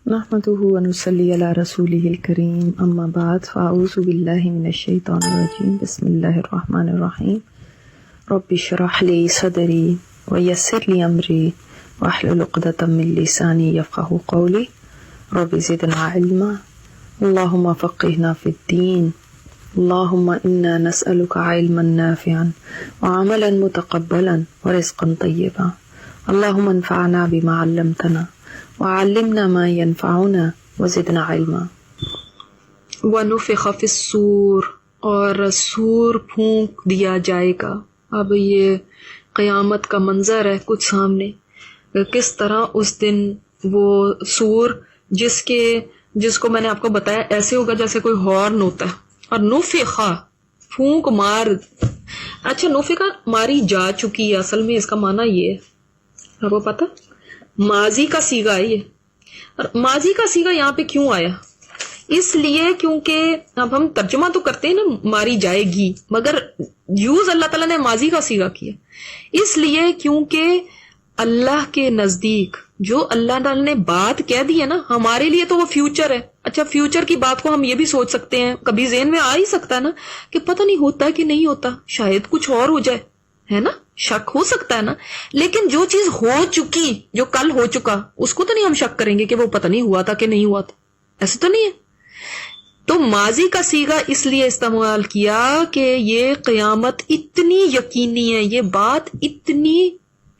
نحمده ونصلي على رسوله الكريم اما بعد فاعوذ بالله من الشيطان الرجيم بسم الله الرحمن الرحيم رب اشرح لي صدري ويسر لي امري واحلل عقدة من لساني يفقهوا قولي رب زدنا علما اللهم فقهنا في الدين اللهم انا نسألك علما نافعا وعملا متقبلا ورزقا طيبا اللهم انفعنا بما علمتنا وعلمنا ما ينفعنا وزدنا علما۔ وَنُفِخَ فِي الصُّورِ، اور سور پھونک دیا جائے گا۔ اب یہ قیامت کا منظر ہے کچھ سامنے، کس طرح اس دن وہ سور جس کو میں نے آپ کو بتایا ایسے ہوگا جیسے کوئی ہارن ہوتا ہے، اور نفخا پھونک مار، اچھا نفخا ماری جا چکی ہے، اصل میں اس کا معنی یہ ہے، آپ کو پتا ماضی کا صیغہ ہے یہ، اور ماضی کا صیغہ یہاں پہ کیوں آیا؟ اس لیے کیونکہ اب ہم ترجمہ تو کرتے ہیں نا ماری جائے گی، مگر یوز اللہ تعالیٰ نے ماضی کا صیغہ کیا، اس لیے کیونکہ اللہ کے نزدیک جو اللہ تعالیٰ نے بات کہہ دی ہے نا، ہمارے لیے تو وہ فیوچر ہے۔ اچھا فیوچر کی بات کو ہم یہ بھی سوچ سکتے ہیں، کبھی ذہن میں آ ہی سکتا ہے نا کہ پتہ نہیں ہوتا کہ نہیں ہوتا، شاید کچھ اور ہو جائے، ہے نا، شک ہو سکتا ہے نا، لیکن جو چیز ہو چکی، جو کل ہو چکا، اس کو تو نہیں ہم شک کریں گے کہ وہ پتہ نہیں ہوا تھا کہ نہیں ہوا تھا، ایسا تو نہیں ہے۔ تو ماضی کا صیغہ اس لیے استعمال کیا کہ یہ قیامت اتنی یقینی ہے، یہ بات اتنی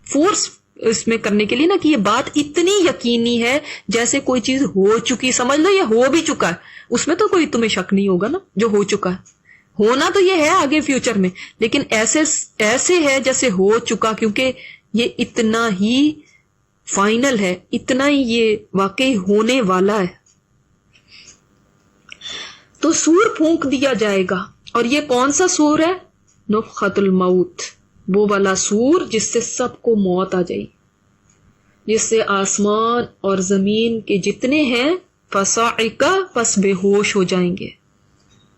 فورس اس میں کرنے کے لیے نا کہ یہ بات اتنی یقینی ہے جیسے کوئی چیز ہو چکی، سمجھ لو یہ ہو بھی چکا ہے، اس میں تو کوئی تمہیں شک نہیں ہوگا نا، جو ہو چکا ہے، ہونا تو یہ ہے آگے فیوچر میں، لیکن ایسے ہے جیسے ہو چکا، کیونکہ یہ اتنا ہی فائنل ہے، اتنا ہی یہ واقعی ہونے والا ہے۔ تو سور پھونک دیا جائے گا، اور یہ کون سا سور ہے؟ نفخۃ الموت، وہ والا سور جس سے سب کو موت آ جائے، جس سے آسمان اور زمین کے جتنے ہیں فصاعقہ، پس بے ہوش ہو جائیں گے،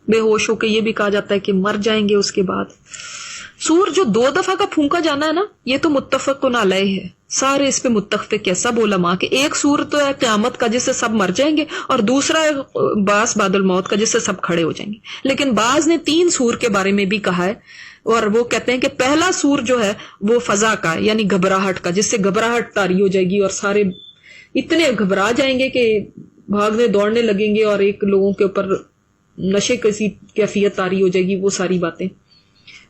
بے ہوش ہو کے یہ بھی کہا جاتا ہے کہ مر جائیں گے۔ اس کے بعد سور جو 2 دفعہ کا پھونکا جانا ہے نا، یہ تو متفقن علیہ ہے، سارے اس پہ متفق ہے سب علماء کے۔ ایک سور تو ہے قیامت کا جس سے سب مر جائیں گے، اور دوسرا ہے باس بعد الموت کا جس سے سب کھڑے ہو جائیں گے۔ لیکن بعض نے 3 سور کے بارے میں بھی کہا ہے، اور وہ کہتے ہیں کہ پہلا سور جو ہے وہ فضا کا ہے، یعنی گھبراہٹ کا، جس سے گھبراہٹ طاری ہو جائے گی اور سارے اتنے گھبرا جائیں گے کہ بھاگنے دوڑنے لگیں گے، اور ایک لوگوں کے اوپر نشے کی کیفیت طاری ہو جائے گی، وہ ساری باتیں۔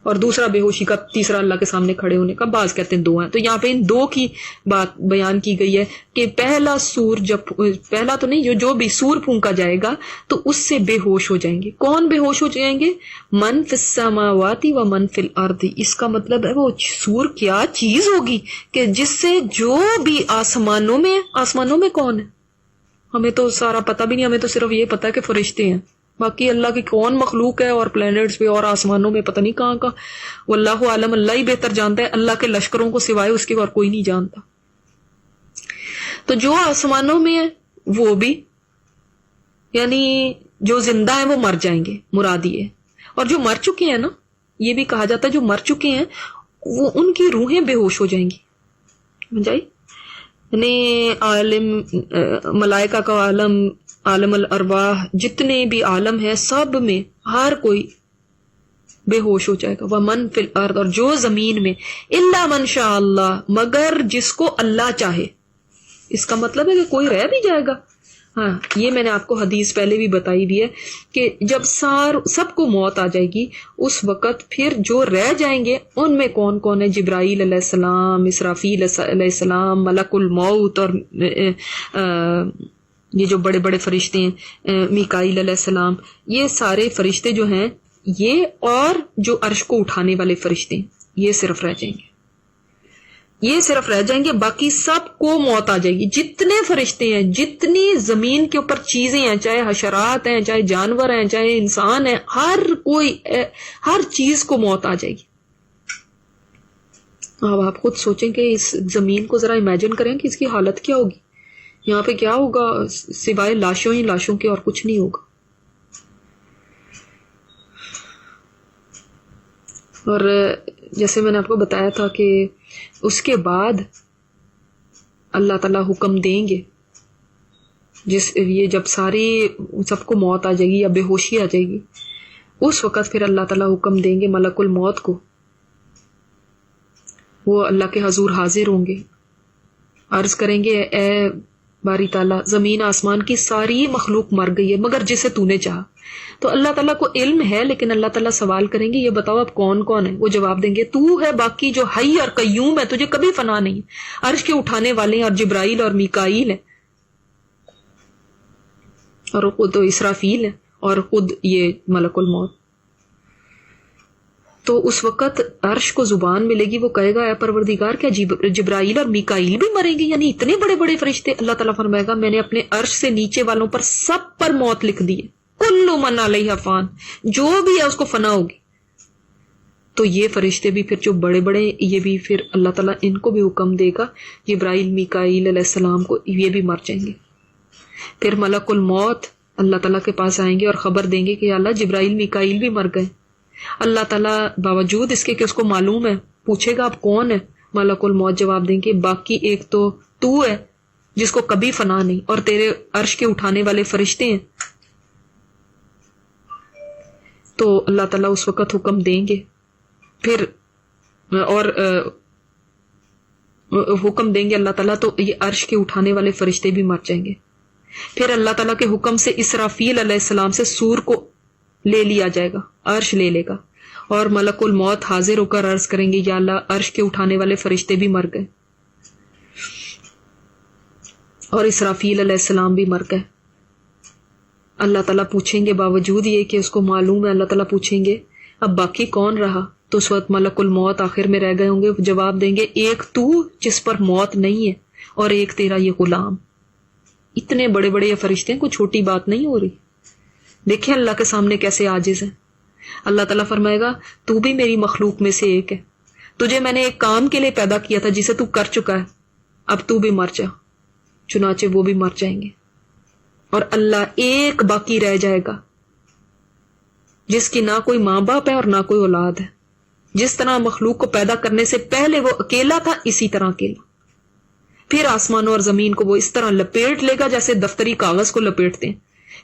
اور دوسرا بے ہوشی کا، تیسرا اللہ کے سامنے کھڑے ہونے کا، بعض کہتے ہیں 2 ہیں۔ تو یہاں پہ ان 2 کی بات بیان کی گئی ہے کہ پہلا سور جب، پہلا تو نہیں، جو بھی سور پھونکا جائے گا تو اس سے بے ہوش ہو جائیں گے۔ کون بے ہوش ہو جائیں گے؟ من فی السماوات و من فی الارض، اس کا مطلب ہے وہ سور کیا چیز ہوگی کہ جس سے جو بھی آسمانوں میں کون ہے؟ ہمیں تو سارا پتہ بھی نہیں، ہمیں تو صرف یہ پتہ ہے کہ فرشتے ہیں، باقی اللہ کی کون مخلوق ہے اور پلینٹس پہ اور آسمانوں میں پتہ نہیں کہاں کا، واللہ عالم، اللہ ہی بہتر جانتا ہے، اللہ کے لشکروں کو سوائے اس کے اور کوئی نہیں جانتا۔ تو جو آسمانوں میں ہے وہ بھی، یعنی جو زندہ ہیں وہ مر جائیں گے، مراد یہ ہے، اور جو مر چکے ہیں نا، یہ بھی کہا جاتا ہے جو مر چکے ہیں وہ ان کی روحیں بے ہوش ہو جائیں گی، سمجھائی؟ یعنی عالم، ملائکہ کا عالم، عالم الارواح، جتنے بھی عالم ہیں سب میں ہر کوئی بے ہوش ہو جائے گا۔ ومن فی الارض، اور جو زمین میں، الا من شاء اللہ، مگر جس کو اللہ چاہے۔ اس کا مطلب ہے کہ کوئی رہ بھی جائے گا۔ ہاں، یہ میں نے آپ کو حدیث پہلے بھی بتائی بھی ہے کہ جب سب کو موت آ جائے گی، اس وقت پھر جو رہ جائیں گے ان میں کون کون ہے؟ جبرائیل علیہ السلام، اسرافیل علیہ السلام، ملک الموت، اور یہ جو بڑے بڑے فرشتے ہیں، میکائیل علیہ السلام، یہ سارے فرشتے جو ہیں یہ، اور جو عرش کو اٹھانے والے فرشتے ہیں، یہ صرف رہ جائیں گے، یہ صرف رہ جائیں گے، باقی سب کو موت آ جائے گی۔ جتنے فرشتے ہیں، جتنی زمین کے اوپر چیزیں ہیں، چاہے حشرات ہیں، چاہے جانور ہیں، چاہے انسان ہیں، ہر چیز کو موت آ جائے گی۔ اب آپ خود سوچیں کہ اس زمین کو ذرا امیجن کریں کہ اس کی حالت کیا ہوگی، یہاں پہ کیا ہوگا سوائے لاشوں ہی لاشوں کے، اور کچھ نہیں ہوگا۔ اور جیسے میں نے آپ کو بتایا تھا کہ اس کے بعد اللہ تعالیٰ حکم دیں گے یہ جب سب کو موت آ جائے گی یا بے ہوشی آ جائے گی، اس وقت پھر اللہ تعالیٰ حکم دیں گے ملک الموت کو، وہ اللہ کے حضور حاضر ہوں گے، عرض کریں گے اے باری تعالیٰ زمین آسمان کی ساری مخلوق مر گئی ہے مگر جسے تو نے چاہا. تو اللہ تعالیٰ کو علم ہے، لیکن اللہ تعالیٰ سوال کریں گے یہ بتاؤ اب کون کون ہے؟ وہ جواب دیں گے تو ہے باقی جو حی اور قیوم ہے، تجھے کبھی فنا نہیں، عرش کے اٹھانے والے ہیں، اور جبرائیل اور میکائیل ہیں، اور خود اسرافیل ہے، اور خود یہ ملک الموت. تو اس وقت عرش کو زبان ملے گی، وہ کہے گا اے پروردگار کیا جبرائیل اور میکائیل بھی مریں گے؟ یعنی اتنے بڑے بڑے فرشتے. اللہ تعالیٰ فرمائے گا میں نے اپنے عرش سے نیچے والوں پر سب پر موت لکھ دی ہے، کل من علیہ فان، جو بھی ہے اس کو فنا ہوگی. تو یہ فرشتے بھی پھر جو بڑے بڑے، یہ بھی پھر اللہ تعالیٰ ان کو بھی حکم دے گا، جبرائیل میکائیل علیہ السلام کو، یہ بھی مر جائیں گے. پھر ملک الموت اللہ تعالیٰ کے پاس آئیں گے اور خبر دیں گے کہ یا اللہ جبرائیل میکائیل بھی مر گئے. اللہ تعالیٰ باوجود اس کے کہ اس کو معلوم ہے پوچھے گا آپ کون ہے؟ ملک الموت جواب دیں گے باقی ایک تو ہے جس کو کبھی فنا نہیں، اور تیرے عرش کے اٹھانے والے فرشتے ہیں. تو اللہ تعالیٰ اس وقت حکم دیں گے، پھر اور حکم دیں گے اللہ تعالیٰ، تو یہ عرش کے اٹھانے والے فرشتے بھی مر جائیں گے. پھر اللہ تعالیٰ کے حکم سے اسرافیل علیہ السلام سے سور کو لے لیا جائے گا، عرش لے لے گا، اور ملک الموت حاضر ہو کر عرض کریں گے یا اللہ عرش کے اٹھانے والے فرشتے بھی مر گئے اور اسرافیل علیہ السلام بھی مر گئے. اللہ تعالیٰ پوچھیں گے باوجود یہ کہ اس کو معلوم ہے، اللہ تعالیٰ پوچھیں گے اب باقی کون رہا؟ تو اس وقت ملک الموت آخر میں رہ گئے ہوں گے، جواب دیں گے ایک تو جس پر موت نہیں ہے، اور ایک تیرا یہ غلام. اتنے بڑے بڑے یہ فرشتے ہیں، کوئی چھوٹی بات نہیں ہو رہی. دیکھیں اللہ کے سامنے کیسے عاجز ہیں. اللہ تعالیٰ فرمائے گا تو بھی میری مخلوق میں سے ایک ہے، تجھے میں نے ایک کام کے لیے پیدا کیا تھا جسے تو کر چکا ہے، اب تو بھی مر جا. چنانچہ وہ بھی مر جائیں گے، اور اللہ ایک باقی رہ جائے گا جس کی نہ کوئی ماں باپ ہے اور نہ کوئی اولاد ہے. جس طرح مخلوق کو پیدا کرنے سے پہلے وہ اکیلا تھا، اسی طرح اکیلا. پھر آسمانوں اور زمین کو وہ اس طرح لپیٹ لے گا جیسے دفتری کاغذ کو لپیٹتے ہیں.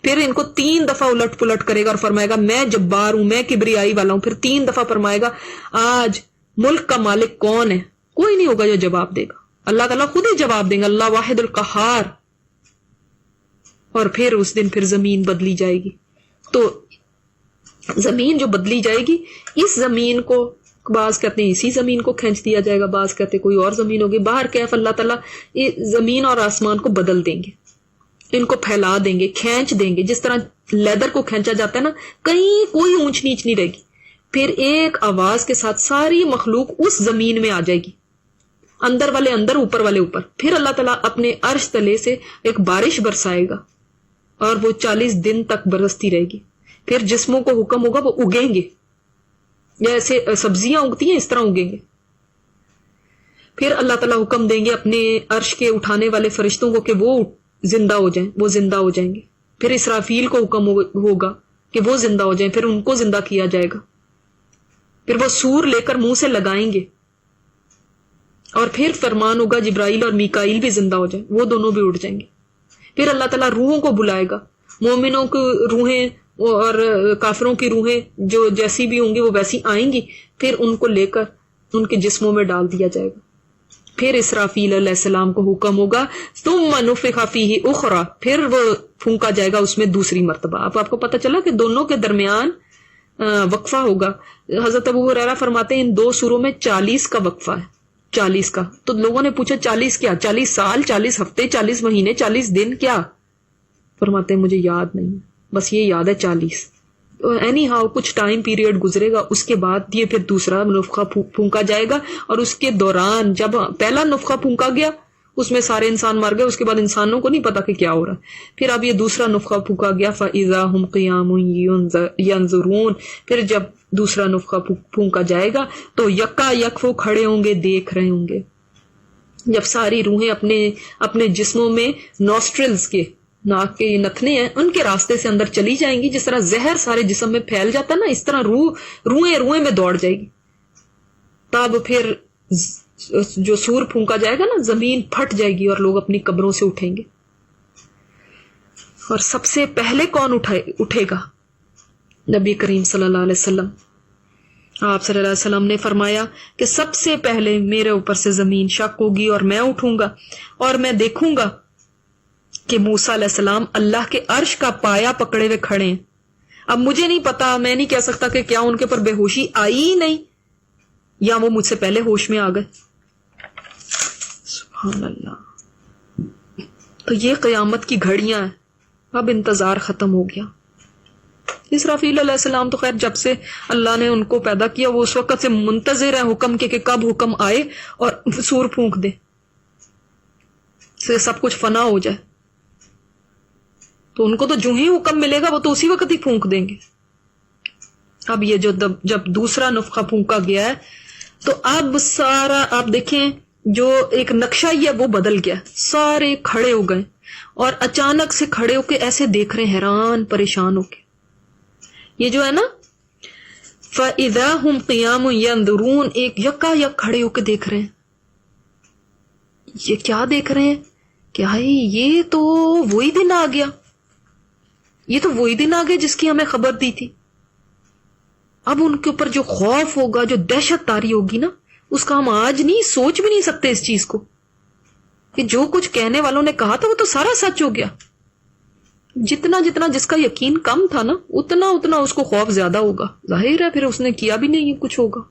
پھر ان کو 3 دفعہ الٹ پلٹ کرے گا اور فرمائے گا میں جبار ہوں، میں کبریائی والا ہوں. پھر 3 دفعہ فرمائے گا آج ملک کا مالک کون ہے؟ کوئی نہیں ہوگا جو جواب دے گا، اللہ تعالیٰ خود ہی جواب دیں گا، اللہ واحد القہار. اور پھر اس دن پھر زمین بدلی جائے گی. تو زمین جو بدلی جائے گی، اس زمین کو بعض کہتے ہیں اسی زمین کو کھینچ دیا جائے گا، بعض کہتے ہیں کوئی اور زمین ہوگی. باہر کیف اللہ تعالیٰ زمین اور آسمان کو بدل دیں گے، ان کو پھیلا دیں گے، کھینچ دیں گے، جس طرح لیدر کو کھینچا جاتا ہے نا، کہیں کوئی اونچ نیچ نہیں رہے گی. پھر ایک آواز کے ساتھ ساری مخلوق اس زمین میں آ جائے گی، اندر والے اندر، اوپر والے اوپر. پھر اللہ تعالیٰ اپنے عرش تلے سے ایک بارش برسائے گا اور وہ 40 دن تک برستی رہے گی. پھر جسموں کو حکم ہوگا وہ اگیں گے، جیسے سبزیاں اگتی ہیں اس طرح اگیں گے. پھر اللہ تعالیٰ حکم دیں گے اپنے عرش کے اٹھانے والے فرشتوں کو کہ وہ زندہ ہو جائیں، وہ زندہ ہو جائیں گے. پھر اسرافیل کو حکم ہوگا کہ وہ زندہ ہو جائیں، پھر ان کو زندہ کیا جائے گا. پھر وہ سور لے کر منہ سے لگائیں گے، اور پھر فرمان ہوگا جبرائیل اور میکائیل بھی زندہ ہو جائیں، وہ دونوں بھی اٹھ جائیں گے. پھر اللہ تعالیٰ روحوں کو بلائے گا، مومنوں کی روحیں اور کافروں کی روحیں جو جیسی بھی ہوں گی وہ ویسی آئیں گی. پھر ان کو لے کر ان کے جسموں میں ڈال دیا جائے گا. پھر اسرافیل علیہ السلام کو حکم ہوگا ثم نفخ فیہ اخری، پھر وہ پھونکا جائے گا اس میں دوسری مرتبہ. اب آپ کو پتہ چلا کہ دونوں کے درمیان وقفہ ہوگا. حضرت ابو ہریرہ فرماتے ہیں ان 2 سوروں میں 40 کا وقفہ ہے، 40 کا. تو لوگوں نے پوچھا 40 کیا؟ 40 سال، 40 ہفتے، 40 مہینے، 40 دن کیا؟ فرماتے ہیں مجھے یاد نہیں، بس یہ یاد ہے 40. اینی ہاؤ کچھ ٹائم پیریڈ گزرے گا، اس کے بعد یہ پھر دوسرا نفخہ پھونکا جائے گا. اور اس کے دوران جب پہلا نفخہ پھونکا گیا اس میں سارے انسان مر گئے، اس کے بعد انسانوں کو نہیں پتا کہ کیا ہو رہا ہے. پھر اب یہ دوسرا نفخہ پھونکا گیا فَإِذَا هُمْ قِيَامٌ يَنظُرُونَ، پھر جب دوسرا نفخہ پھونکا جائے گا تو یکا یک وہ کھڑے ہوں گے، دیکھ رہے ہوں گے. جب ساری روحیں اپنے جسموں میں نوسٹرلز کے، ناک کے نتنے ہیں، ان کے راستے سے اندر چلی جائیں گی. جس طرح زہر سارے جسم میں پھیل جاتا ہے نا، اس طرح روئیں میں دوڑ جائے گی. تب پھر جو سور پھونکا جائے گا نا، زمین پھٹ جائے گی اور لوگ اپنی قبروں سے اٹھیں گے. اور سب سے پہلے کون اٹھے گا؟ نبی کریم صلی اللہ علیہ وسلم. آپ صلی اللہ علیہ وسلم نے فرمایا کہ سب سے پہلے میرے اوپر سے زمین شق ہوگی اور میں اٹھوں گا اور میں دیکھوں گا کہ موسیٰ علیہ السلام اللہ کے عرش کا پایا پکڑے ہوئے کھڑے ہیں. اب مجھے نہیں پتا، میں نہیں کہہ سکتا کہ کیا ان کے اوپر بے ہوشی آئی ہی نہیں یا وہ مجھ سے پہلے ہوش میں آ گئے. سبحان اللہ. تو یہ قیامت کی گھڑیاں ہیں. اب انتظار ختم ہو گیا. اسرافیل علیہ السلام تو خیر جب سے اللہ نے ان کو پیدا کیا وہ اس وقت سے منتظر ہے حکم کے کہ کب حکم آئے اور سور پھونک دے سے سب کچھ فنا ہو جائے. تو ان کو تو جو ہی حکم ملے گا وہ تو اسی وقت ہی پھونک دیں گے. اب یہ جب دوسرا نفخہ پھونکا گیا ہے تو اب سارا آپ دیکھیں جو ایک نقشہ ہی ہے وہ بدل گیا. سارے کھڑے ہو گئے اور اچانک سے کھڑے ہو کے ایسے دیکھ رہے ہیں حیران پریشان ہو کے. یہ جو ہے نا فَإِذَا هُمْ قِيَامٌ يَنْظُرُونَ ایک یکا یک کھڑے ہو کے دیکھ رہے ہیں. یہ کیا دیکھ رہے ہیں کہ ہائی یہ تو وہی دن آ گیا، یہ تو وہی دن آ گیا جس کی ہمیں خبر دی تھی. اب ان کے اوپر جو خوف ہوگا، جو دہشت تاری ہوگی نا، اس کا ہم آج نہیں سوچ بھی نہیں سکتے اس چیز کو کہ جو کچھ کہنے والوں نے کہا تھا وہ تو سارا سچ ہو گیا. جتنا جتنا جس کا یقین کم تھا نا اتنا اتنا اس کو خوف زیادہ ہوگا. ظاہر ہے پھر اس نے کیا بھی نہیں کچھ ہوگا.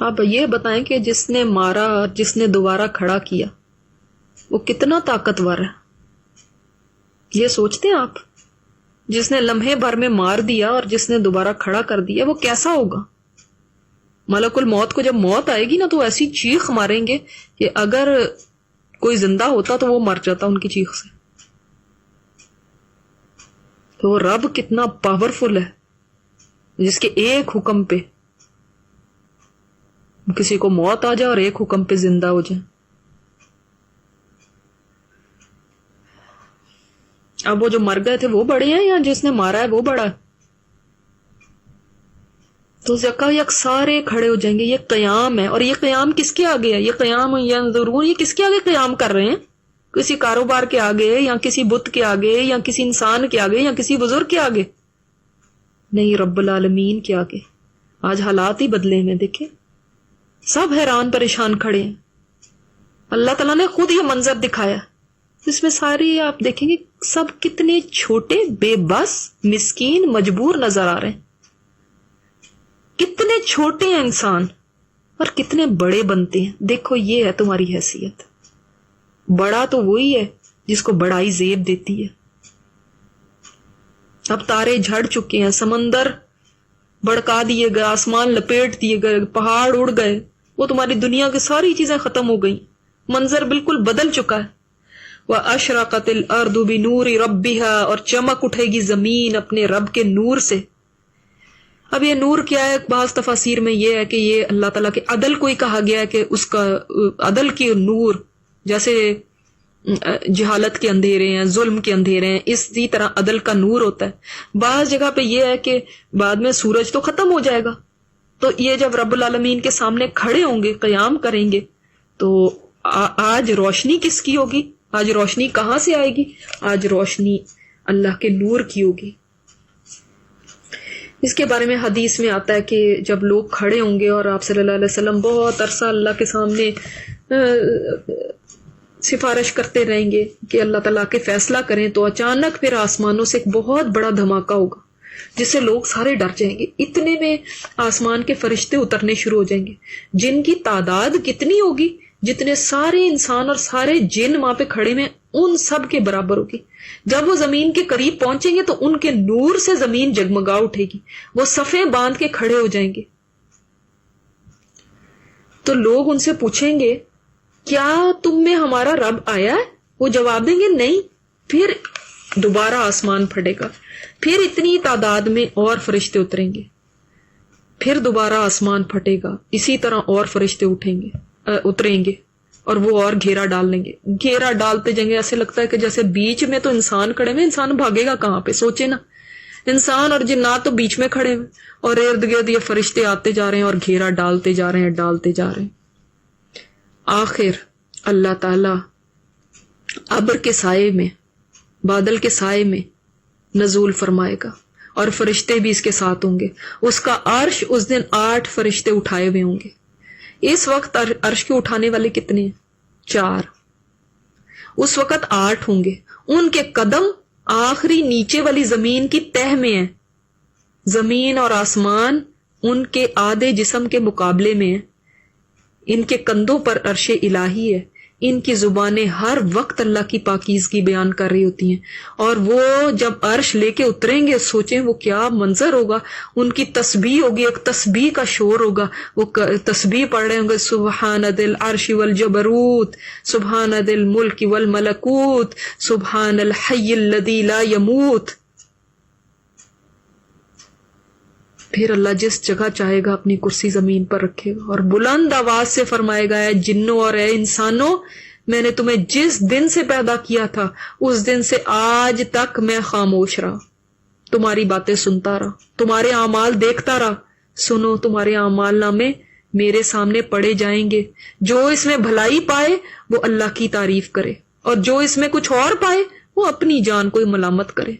آپ یہ بتائیں کہ جس نے مارا جس نے دوبارہ کھڑا کیا وہ کتنا طاقتور ہے؟ یہ سوچتے ہیں آپ؟ جس نے لمحے بھر میں مار دیا اور جس نے دوبارہ کھڑا کر دیا وہ کیسا ہوگا؟ ملک الموت کو جب موت آئے گی نا تو ایسی چیخ ماریں گے کہ اگر کوئی زندہ ہوتا تو وہ مر جاتا ان کی چیخ سے. تو رب کتنا پاورفل ہے جس کے ایک حکم پہ کسی کو موت آ جائے اور ایک حکم پہ زندہ ہو جائے. اب وہ جو مر گئے تھے وہ بڑے ہیں یا جس نے مارا ہے وہ بڑا ہے؟ تو یکا یک سارے کھڑے ہو جائیں گے. یہ قیام ہے. اور یہ قیام کس کے آگے ہے؟ یہ قیام ینظرون یہ کس کے آگے قیام کر رہے ہیں؟ کسی کاروبار کے آگے یا کسی بت کے آگے یا کسی انسان کے آگے یا کسی بزرگ کے آگے؟ نہیں، رب العالمین کے آگے. آج حالات ہی بدلے میں دیکھیں، سب حیران پریشان کھڑے ہیں. اللہ تعالیٰ نے خود یہ منظر دکھایا. اس میں ساری آپ دیکھیں گے سب کتنے چھوٹے، بے بس، مسکین، مجبور نظر آ رہے ہیں. کتنے چھوٹے ہیں انسان اور کتنے بڑے بنتے ہیں. دیکھو یہ ہے تمہاری حیثیت. بڑا تو وہی ہے جس کو بڑائی زیب دیتی ہے. اب تارے جھڑ چکے ہیں، سمندر بڑکا دیے گئے، آسمان لپیٹ دیے گئے، پہاڑ اڑ گئے. وہ تمہاری دنیا کی ساری چیزیں ختم ہو گئی. منظر بالکل بدل چکا ہے. وَأَشْرَقَتِ الْأَرْضُ بِنُورِ رَبِّهَا اور چمک اٹھے گی زمین اپنے رب کے نور سے. اب یہ نور کیا ہے؟ بعض تفاسیر میں یہ ہے کہ یہ اللہ تعالیٰ کے عدل کو ہی کہا گیا ہے کہ اس کا عدل کی نور، جیسے جہالت کے اندھیرے ہیں، ظلم کے اندھیرے ہیں، اسی طرح عدل کا نور ہوتا ہے. بعض جگہ پہ یہ ہے کہ بعد میں سورج تو ختم ہو جائے گا تو یہ جب رب العالمین کے سامنے کھڑے ہوں گے، قیام کریں گے، تو آج روشنی کس کی ہوگی؟ آج روشنی کہاں سے آئے گی؟ آج روشنی اللہ کے نور کی ہوگی. اس کے بارے میں حدیث میں آتا ہے کہ جب لوگ کھڑے ہوں گے اور آپ صلی اللہ علیہ وسلم بہت عرصہ اللہ کے سامنے سفارش کرتے رہیں گے کہ اللہ تعالیٰ کے فیصلہ کریں، تو اچانک پھر آسمانوں سے ایک بہت بڑا دھماکہ ہوگا جس سے لوگ سارے ڈر جائیں گے. اتنے میں آسمان کے فرشتے اترنے شروع ہو جائیں گے جن کی تعداد کتنی ہوگی؟ جتنے سارے انسان اور سارے جن وہاں پہ کھڑے میں ان سب کے برابر ہوگی. جب وہ زمین کے قریب پہنچیں گے تو ان کے نور سے زمین جگمگا اٹھے گی. وہ صفیں باندھ کے کھڑے ہو جائیں گے. تو لوگ ان سے پوچھیں گے کیا تم میں ہمارا رب آیا ہے؟ وہ جواب دیں گے نہیں. پھر دوبارہ آسمان پھٹے گا، پھر اتنی تعداد میں اور فرشتے اتریں گے، پھر دوبارہ آسمان پھٹے گا، اسی طرح اور فرشتے اتریں گے اور وہ اور گھیرا ڈال لیں گے. گھیرا ڈالتے جائیں گے. ایسے لگتا ہے کہ جیسے بیچ میں تو انسان کھڑے ہوئے، انسان بھاگے گا کہاں پہ؟ سوچے نا، انسان اور جنات تو بیچ میں کھڑے ہوئے اور ارد گرد یہ فرشتے آتے جا رہے ہیں اور گھیرا ڈالتے جا رہے ہیں. آخر اللہ تعالی ابر کے سائے میں، بادل کے سائے میں نزول فرمائے گا، اور فرشتے بھی اس کے ساتھ ہوں گے. اس کا عرش اس دن 8 فرشتے اٹھائے ہوئے ہوں گے. اس وقت عرش کے اٹھانے والے کتنے ہیں؟ 4. اس وقت 8 ہوں گے. ان کے قدم آخری نیچے والی زمین کی تہ میں ہیں. زمین اور آسمان ان کے آدھے جسم کے مقابلے میں ہیں. ان کے کندھوں پر عرش الہی ہے. ان کی زبانیں ہر وقت اللہ کی پاکیزگی بیان کر رہی ہوتی ہیں. اور وہ جب عرش لے کے اتریں گے، سوچیں وہ کیا منظر ہوگا. ان کی تسبیح ہوگی، ایک تسبیح کا شور ہوگا. وہ تسبیح پڑھ رہے ہوں گے، سبحان ذی العرش والجبروت، سبحان ذی الملک والملکوت، سبحان الحی الذی لا یموت. پھر اللہ جس جگہ چاہے گا اپنی کرسی زمین پر رکھے گا، اور بلند آواز سے فرمائے گا، اے جنوں اور اے انسانوں، میں نے تمہیں جس دن سے پیدا کیا تھا اس دن سے آج تک میں خاموش رہا، تمہاری باتیں سنتا رہا، تمہارے اعمال دیکھتا رہا. سنو، تمہارے اعمال نامے میرے سامنے پڑے جائیں گے. جو اس میں بھلائی پائے وہ اللہ کی تعریف کرے، اور جو اس میں کچھ اور پائے وہ اپنی جان کو ملامت کرے.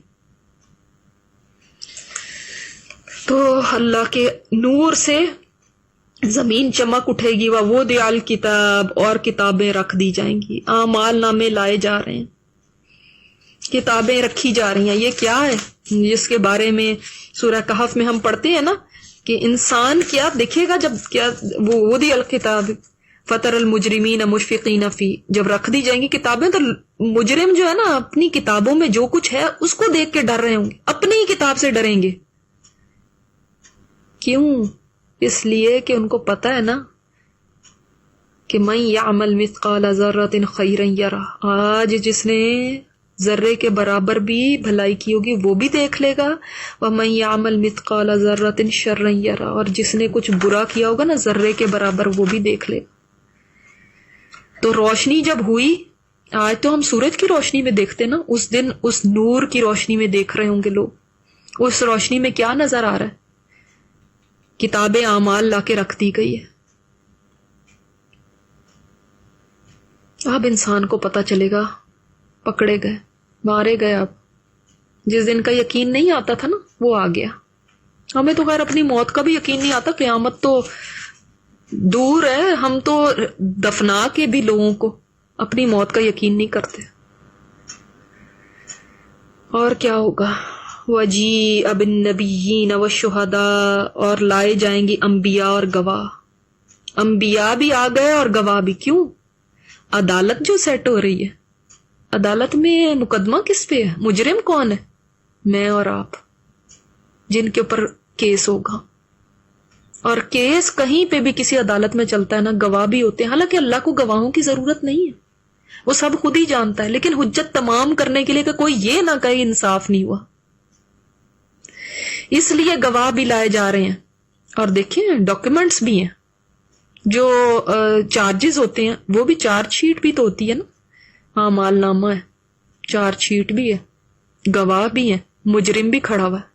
تو اللہ کے نور سے زمین چمک اٹھے گی. وَوُضِعَ الْكِتَابُ، اور کتابیں رکھ دی جائیں گی. اعمال نامے لائے جا رہے ہیں، کتابیں رکھی جا رہی ہیں. یہ کیا ہے جس کے بارے میں سورہ کہف میں ہم پڑھتے ہیں نا کہ انسان کیا دیکھے گا جب کیا وہ وُضِعَ الْكِتَابُ فَتَرَى الْمُجْرِمِينَ مُشْفِقِينَ فِيهِ، جب رکھ دی جائیں گی کتابیں تو مجرم جو ہے نا اپنی کتابوں میں جو کچھ ہے اس کو دیکھ کے ڈر رہے ہوں گے، اپنی ہی کتاب سے ڈریں گے. کیوں؟ اس لیے کہ ان کو پتہ ہے نا کہ من یعمل مثقال ذرۃ خیرا یرہ، آج جس نے ذرے کے برابر بھی بھلائی کی ہوگی وہ بھی دیکھ لے گا. ومن یعمل مثقال ذرۃ شرا یرہ، اور جس نے کچھ برا کیا ہوگا نا ذرے کے برابر وہ بھی دیکھ لے گا. تو روشنی جب ہوئی، آج تو ہم سورج کی روشنی میں دیکھتے نا، اس دن اس نور کی روشنی میں دیکھ رہے ہوں گے لوگ. اس روشنی میں کیا نظر آ رہا ہے؟ کتاب اعمال لا کے رکھ دی گئی ہے. اب انسان کو پتا چلے گا پکڑے گئے، مارے گئے. اب جس دن کا یقین نہیں آتا تھا نا وہ آ گیا. ہمیں تو خیر اپنی موت کا بھی یقین نہیں آتا، قیامت تو دور ہے، ہم تو دفنا کے بھی لوگوں کو اپنی موت کا یقین نہیں کرتے. اور کیا ہوگا؟ وَجِيءَ بِالنَّبِيِّينَ وَالشُّهَدَاءِ، اور لائے جائیں گی انبیاء اور گواہ. انبیاء بھی آ گئے اور گواہ بھی. کیوں؟ عدالت جو سیٹ ہو رہی ہے. عدالت میں مقدمہ کس پہ ہے؟ مجرم کون ہے؟ میں اور آپ، جن کے اوپر کیس ہوگا. اور کیس کہیں پہ بھی کسی عدالت میں چلتا ہے نا، گواہ بھی ہوتے ہیں. حالانکہ اللہ کو گواہوں کی ضرورت نہیں ہے، وہ سب خود ہی جانتا ہے. لیکن حجت تمام کرنے کے لیے کہ کوئی یہ نہ کہے انصاف نہیں ہوا، اس لیے گواہ بھی لائے جا رہے ہیں. اور دیکھیں ڈاکیومنٹس بھی ہیں، جو چارجز ہوتے ہیں وہ بھی، چارج شیٹ بھی تو ہوتی ہے نا. اعمال نامہ ہے، چارج شیٹ بھی ہے، گواہ بھی ہیں، مجرم بھی کھڑا ہوا ہے.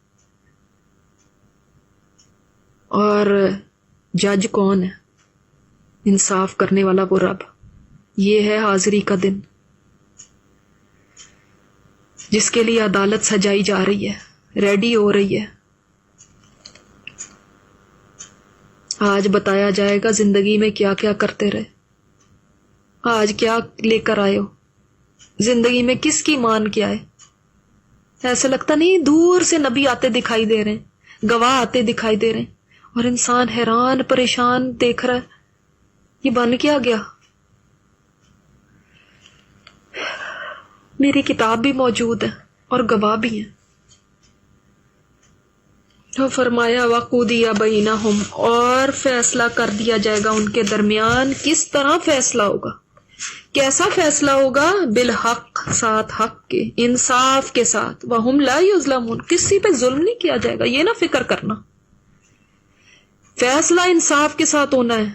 اور جج کون ہے؟ انصاف کرنے والا وہ رب. یہ ہے حاضری کا دن جس کے لیے عدالت سجائی جا رہی ہے، ریڈی ہو رہی ہے. آج بتایا جائے گا زندگی میں کیا کیا کرتے رہے، آج کیا لے کر آئے ہو، زندگی میں کس کی مان کے آئے. ایسا لگتا نہیں دور سے نبی آتے دکھائی دے رہے ہیں، گواہ آتے دکھائی دے رہے ہیں، اور انسان حیران پریشان دیکھ رہا ہے یہ بن کیا گیا. میری کتاب بھی موجود ہے اور گواہ بھی ہیں. تو فرمایا وَقُضِیَ بَیْنَہُم، اور فیصلہ کر دیا جائے گا ان کے درمیان. کس طرح فیصلہ ہوگا؟ کیسا فیصلہ ہوگا؟ بالحق، ساتھ حق کے، انصاف کے ساتھ. وَہُم لَا یُظْلَمُونَ، کسی پہ ظلم نہیں کیا جائے گا. یہ نہ فکر کرنا، فیصلہ انصاف کے ساتھ ہونا ہے،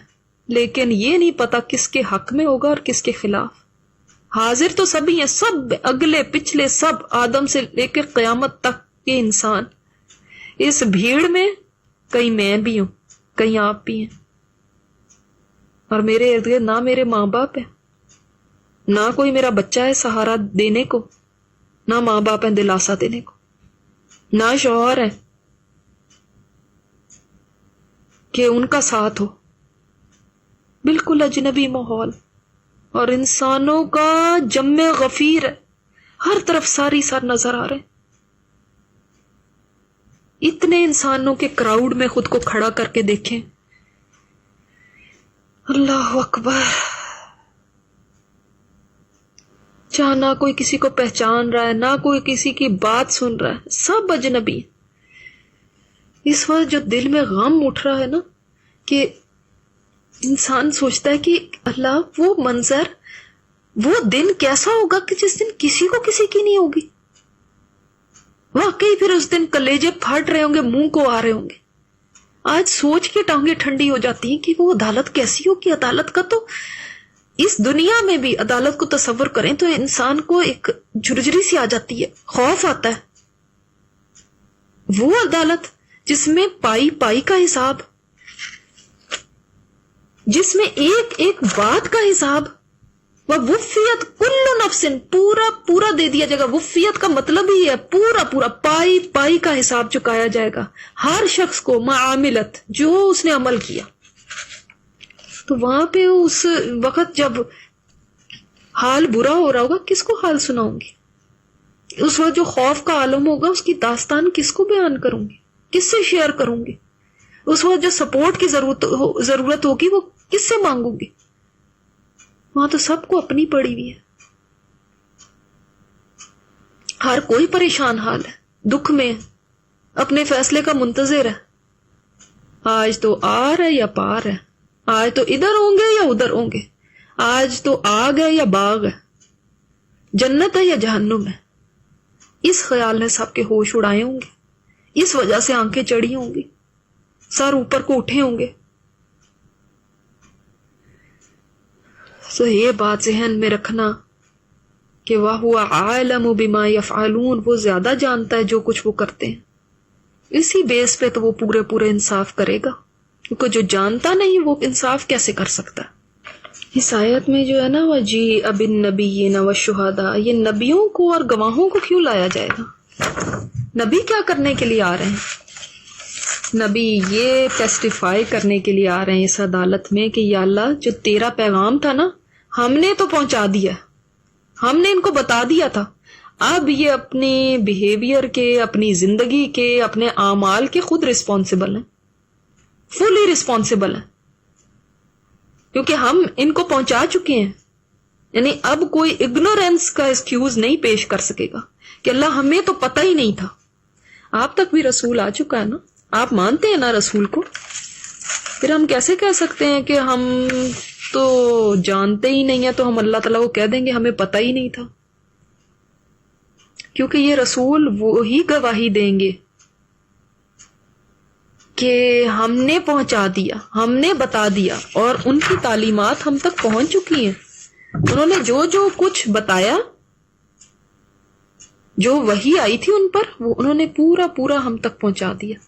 لیکن یہ نہیں پتا کس کے حق میں ہوگا اور کس کے خلاف. حاضر تو سبھی ہیں، سب اگلے پچھلے، سب آدم سے لے کے قیامت تک کے انسان. اس بھیڑ میں کہیں میں بھی ہوں، کہیں آپ بھی ہیں، اور میرے ارد گرد نہ میرے ماں باپ ہیں نہ کوئی میرا بچہ ہے سہارا دینے کو، نہ ماں باپ ہیں دلاسا دینے کو، نہ شوہر ہے کہ ان کا ساتھ ہو، بالکل اجنبی ماحول، اور انسانوں کا جم غفیر ہے، ہر طرف ساری سر نظر آ رہے ہیں. اتنے انسانوں کے کراؤڈ میں خود کو کھڑا کر کے دیکھیں. اللہ اکبر. جہاں نہ کوئی کسی کو پہچان رہا ہے، نہ کوئی کسی کی بات سن رہا ہے، سب اجنبی. اس وقت جو دل میں غم اٹھ رہا ہے نا، کہ انسان سوچتا ہے کہ اللہ وہ منظر، وہ دن کیسا ہوگا کہ جس دن کسی کو کسی کی نہیں ہوگی. واقعی پھر اس دن کلیجے پھٹ رہے ہوں گے، منہ کو آ رہے ہوں گے. آج سوچ کے ٹانگیں ٹھنڈی ہو جاتی ہیں کہ وہ عدالت کیسی ہوگی. عدالت کا تو اس دنیا میں بھی عدالت کو تصور کریں تو انسان کو ایک جھرجھری سی آ جاتی ہے، خوف آتا ہے. وہ عدالت جس میں پائی پائی کا حساب، جس میں ایک ایک بات کا حساب. وفیت کل نفس، پورا پورا دے دیا جائے گا. وفیت کا مطلب ہی ہے پورا پورا، پائی پائی کا حساب چکایا جائے گا ہر شخص کو، معاملت جو اس نے عمل کیا. تو وہاں پہ اس وقت جب حال برا ہو رہا ہوگا، کس کو حال سناؤں گی؟ اس وقت جو خوف کا عالم ہوگا، اس کی داستان کس کو بیان کروں گی، کس سے شیئر کروں گی؟ اس وقت جو سپورٹ کی ضرورت ہوگی، وہ کس سے مانگوں گی؟ وہاں تو سب کو اپنی پڑی ہوئی ہے، ہر کوئی پریشان حال ہے، دکھ میں، اپنے فیصلے کا منتظر ہے. آج تو آر ہے یا پار ہے، آج تو ادھر ہوں گے یا ادھر ہوں گے، آج تو آگ ہے یا باغ ہے، جنت ہے یا جہنم ہے. اس خیال نے سب کے ہوش اڑائے ہوں گے، اس وجہ سے آنکھیں چڑھی ہوں گی، سر اوپر کو اٹھے ہوں گے. تو یہ بات ذہن میں رکھنا کہ وَهُوَ عَالَمُ بِمَا يَفْعَلُونَ، وہ زیادہ جانتا ہے جو کچھ وہ کرتے ہیں. اسی بیس پہ تو وہ پورے انصاف کرے گا، کیونکہ جو جانتا نہیں وہ انصاف کیسے کر سکتا ہے. اس آیت میں جو ہے نا، وَجِیءَ بِالنَّبِیِّینَ وَالشُّہَدَاء، یہ نبیوں کو اور گواہوں کو کیوں لایا جائے گا؟ نبی کیا کرنے کے لیے آ رہے ہیں؟ نبی یہ ٹیسٹیفائی کرنے کے لیے آ رہے ہیں اس عدالت میں کہ یا اللہ، جو تیرا پیغام تھا نا، ہم نے تو پہنچا دیا، ہم نے ان کو بتا دیا تھا. اب یہ اپنی بیہیویئر کے، اپنی زندگی کے، اپنے اعمال کے خود رسپانسبل ہیں، فلی رسپانسبل ہیں، کیونکہ ہم ان کو پہنچا چکے ہیں. یعنی اب کوئی اگنورینس کا ایکسکیوز نہیں پیش کر سکے گا کہ اللہ ہمیں تو پتہ ہی نہیں تھا. آپ تک بھی رسول آ چکا ہے نا، آپ مانتے ہیں نا رسول کو، پھر ہم کیسے کہہ سکتے ہیں کہ ہم تو جانتے ہی نہیں ہیں، تو ہم اللہ تعالیٰ کو کہہ دیں گے ہمیں پتہ ہی نہیں تھا؟ کیونکہ یہ رسول وہی گواہی دیں گے کہ ہم نے پہنچا دیا، ہم نے بتا دیا، اور ان کی تعلیمات ہم تک پہنچ چکی ہیں. انہوں نے جو کچھ بتایا، جو وحی آئی تھی ان پر، وہ انہوں نے پورا ہم تک پہنچا دیا.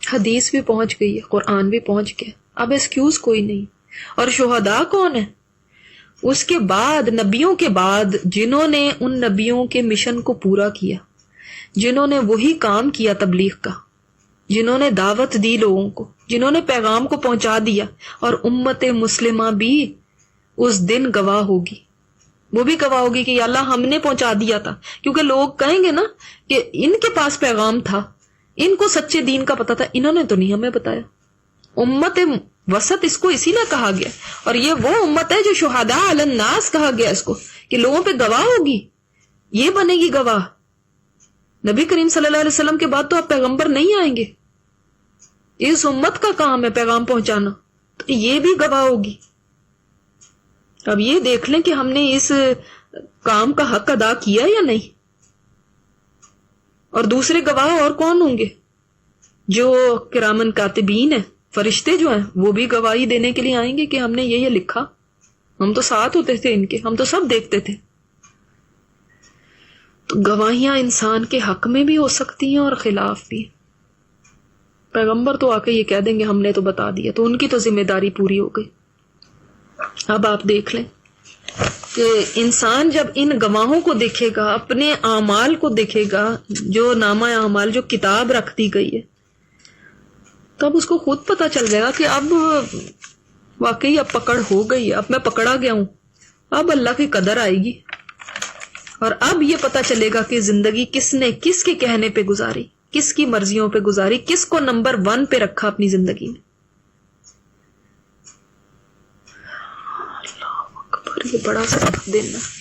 حدیث بھی پہنچ گئی ہے، قرآن بھی پہنچ گیا، اب ایکسکیوز کوئی نہیں. اور شہداء کون ہیں؟ اس کے بعد، نبیوں کے بعد، جنہوں نے ان نبیوں کے مشن کو پورا کیا، جنہوں نے وہی کام کیا تبلیغ کا، جنہوں نے دعوت دی لوگوں کو، جنہوں نے پیغام کو پہنچا دیا. اور امت مسلمہ بھی اس دن گواہ ہوگی، وہ بھی گواہ ہوگی کہ یا اللہ ہم نے پہنچا دیا تھا. کیونکہ لوگ کہیں گے نا کہ ان کے پاس پیغام تھا، ان کو سچے دین کا پتا تھا، انہوں نے تو نہیں ہمیں بتایا. امت وسط اس کو اسی لیے کہا گیا، اور یہ وہ امت ہے جو شہداء علی الناس کہا گیا اس کو، کہ لوگوں پہ گواہ ہوگی، یہ بنے گی گواہ. نبی کریم صلی اللہ علیہ وسلم کے بعد تو آپ پیغمبر نہیں آئیں گے، اس امت کا کام ہے پیغام پہنچانا، تو یہ بھی گواہ ہوگی. اب یہ دیکھ لیں کہ ہم نے اس کام کا حق ادا کیا یا نہیں. اور دوسرے گواہ اور کون ہوں گے؟ جو کرامن کاتبین ہیں، فرشتے جو ہیں، وہ بھی گواہی دینے کے لیے آئیں گے کہ ہم نے یہ لکھا، ہم تو ساتھ ہوتے تھے ان کے، ہم تو سب دیکھتے تھے. تو گواہیاں انسان کے حق میں بھی ہو سکتی ہیں اور خلاف بھی. پیغمبر تو آ کے یہ کہہ دیں گے ہم نے تو بتا دیا، تو ان کی تو ذمہ داری پوری ہو گئی. اب آپ دیکھ لیں کہ انسان جب ان گواہوں کو دیکھے گا، اپنے اعمال کو دیکھے گا، جو نامہ اعمال جو کتاب رکھ دی گئی ہے، تب اس کو خود پتا چل جائے گا کہ اب واقعی اب پکڑ ہو گئی، اب میں پکڑا گیا ہوں، اب اللہ کی قدر آئے گی، اور اب یہ پتا چلے گا کہ زندگی کس نے کس کے کہنے پہ گزاری، کس کی مرضیوں پہ گزاری، کس کو نمبر 1 پہ رکھا اپنی زندگی میں. اللہ اکبر، یہ بڑا سخت دن ہے.